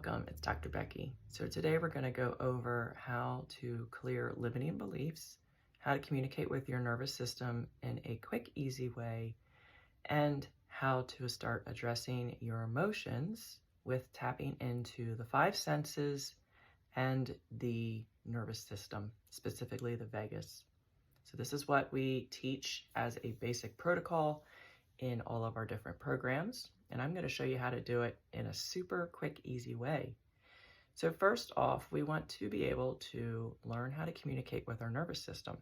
welcome. It's Dr. Becky. So today we're going to go over how to clear limiting beliefs, how to communicate with your nervous system in a quick, easy way, and how to start addressing your emotions with tapping into the five senses and the nervous system, specifically the vagus. So this is what we teach as a basic protocol in all of our different programs, and I'm going to show you how to do it in a super quick, easy way. So first off, we want to be able to learn how to communicate with our nervous system.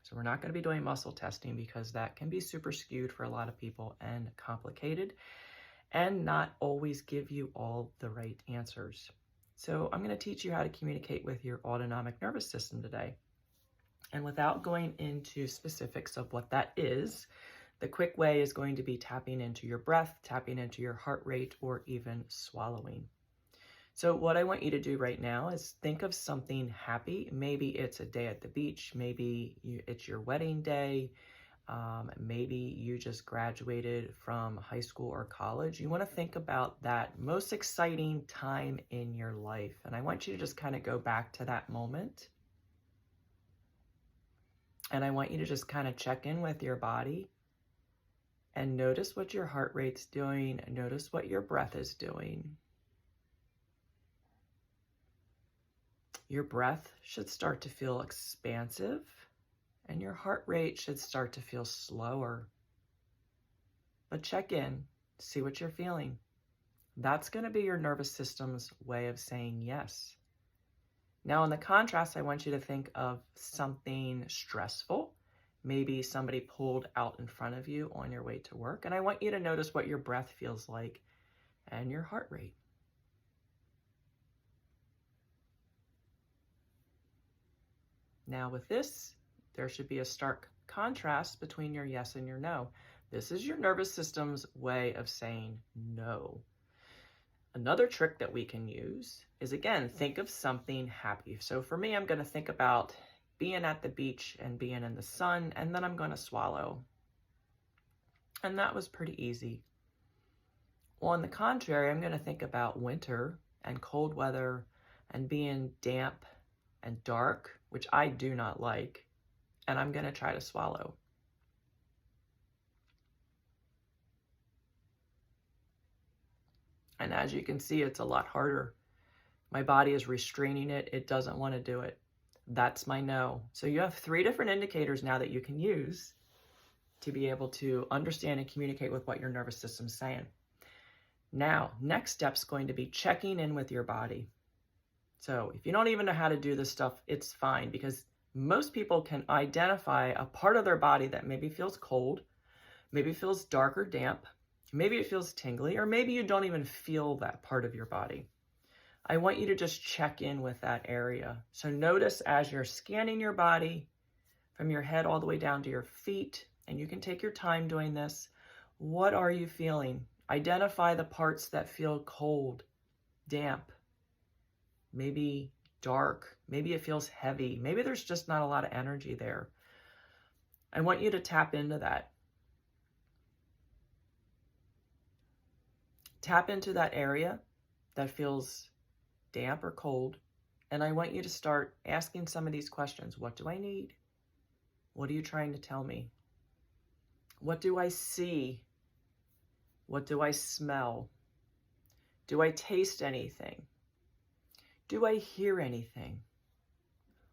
So we're not going to be doing muscle testing because that can be super skewed for a lot of people and complicated and not always give you all the right answers. So I'm going to teach you how to communicate with your autonomic nervous system today. And without going into specifics of what that is, the quick way is going to be tapping into your breath, tapping into your heart rate, or even swallowing. So what I want you to do right now is think of something happy. Maybe it's a day at the beach. Maybe it's your wedding day. Maybe you just graduated from high school or college. You want to think about that most exciting time in your life. And I want you to just kind of go back to that moment. And I want you to just kind of check in with your body and notice what your heart rate's doing. Notice what your breath is doing. Your breath should start to feel expansive, and your heart rate should start to feel slower. But check in, see what you're feeling. That's going to be your nervous system's way of saying yes. Now, in the contrast, I want you to think of something stressful. Maybe somebody pulled out in front of you on your way to work. And I want you to notice what your breath feels like and your heart rate. Now with this, there should be a stark contrast between your yes and your no. This is your nervous system's way of saying no. Another trick that we can use is, again, think of something happy. So for me, I'm going to think about being at the beach and being in the sun, and then I'm going to swallow. And that was pretty easy. On the contrary, I'm going to think about winter and cold weather and being damp and dark, which I do not like, and I'm going to try to swallow. And as you can see, it's a lot harder. My body is restraining it. It doesn't want to do it. That's my no. So you have 3 different indicators now that you can use to be able to understand and communicate with what your nervous system's saying. Now, next step's going to be checking in with your body. So if you don't even know how to do this stuff, it's fine, because most people can identify a part of their body that maybe feels cold, maybe feels dark or damp, maybe it feels tingly, or maybe you don't even feel that part of your body. I want you to just check in with that area. So notice as you're scanning your body from your head all the way down to your feet, and you can take your time doing this. What are you feeling? Identify the parts that feel cold, damp, maybe dark, maybe it feels heavy, maybe there's just not a lot of energy there. I want you to tap into that. Tap into that area that feels damp or cold, and I want you to start asking some of these questions. What do I need? What are you trying to tell me? What do I see? What do I smell? Do I taste anything? Do I hear anything?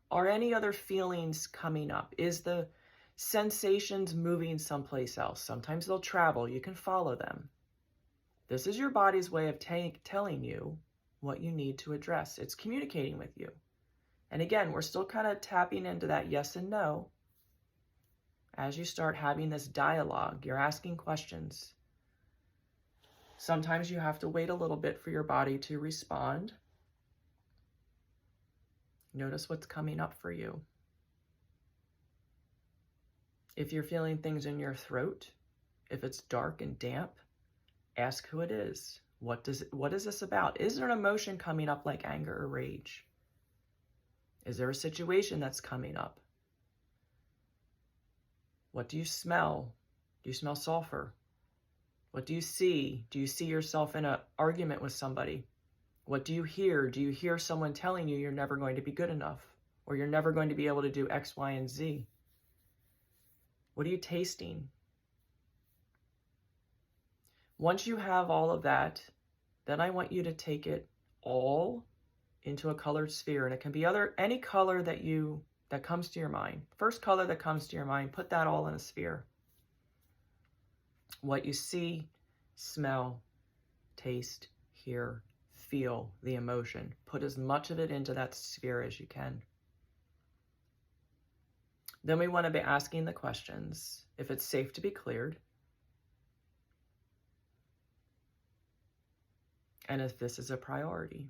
Are any other feelings coming up? Is the sensations moving someplace else? Sometimes they'll travel. You can follow them. This is your body's way of telling you what you need to address. It's communicating with you. And again, we're still kind of tapping into that yes and no. As you start having this dialogue, you're asking questions. Sometimes you have to wait a little bit for your body to respond. Notice what's coming up for you. If you're feeling things in your throat, if it's dark and damp, ask who it is. What is this about? Is there an emotion coming up like anger or rage? Is there a situation that's coming up? What do you smell? Do you smell sulfur? What do you see? Do you see yourself in an argument with somebody? What do you hear? Do you hear someone telling you you're never going to be good enough, or you're never going to be able to do X, Y, and Z? What are you tasting? Once you have all of that, then I want you to take it all into a colored sphere, and it can be any color that comes to your mind. First color that comes to your mind, put that all in a sphere. What you see, smell, taste, hear, feel, the emotion. Put as much of it into that sphere as you can. Then we want to be asking the questions if it's safe to be cleared, and if this is a priority.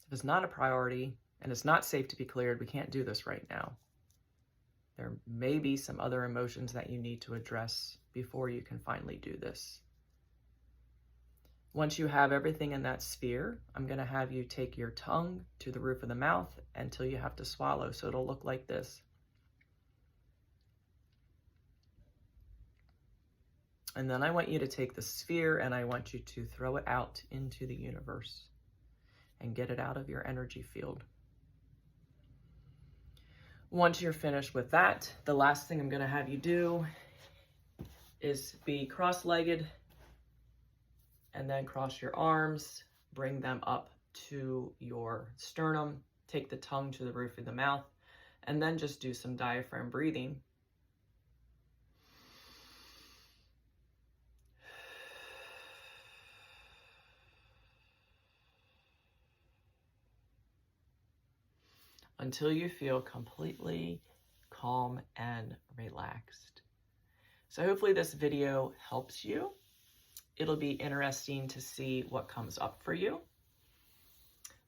If it's not a priority and it's not safe to be cleared, we can't do this right now. There may be some other emotions that you need to address before you can finally do this. Once you have everything in that sphere, I'm going to have you take your tongue to the roof of the mouth until you have to swallow. So it'll look like this. And then I want you to take the sphere and I want you to throw it out into the universe and get it out of your energy field. Once you're finished with that, the last thing I'm going to have you do is be cross-legged and then cross your arms, bring them up to your sternum, take the tongue to the roof of the mouth, and then just do some diaphragm breathing. Until you feel completely calm and relaxed. So hopefully this video helps you. It'll be interesting to see what comes up for you.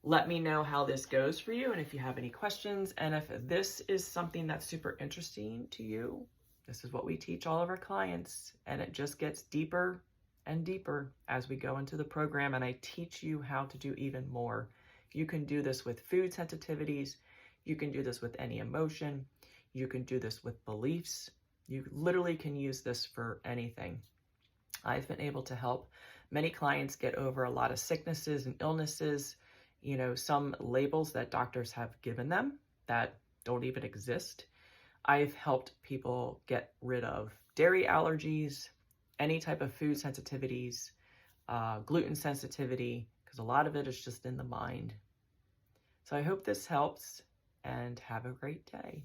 Let me know how this goes for you and if you have any questions. And if this is something that's super interesting to you, this is what we teach all of our clients, and it just gets deeper and deeper as we go into the program, and I teach you how to do even more. You can do this with food sensitivities. You can do this with any emotion. You can do this with beliefs. You literally can use this for anything. I've been able to help many clients get over a lot of sicknesses and illnesses, some labels that doctors have given them that don't even exist. I've helped people get rid of dairy allergies, any type of food sensitivities, gluten sensitivity, because a lot of it is just in the mind. So I hope this helps, and have a great day.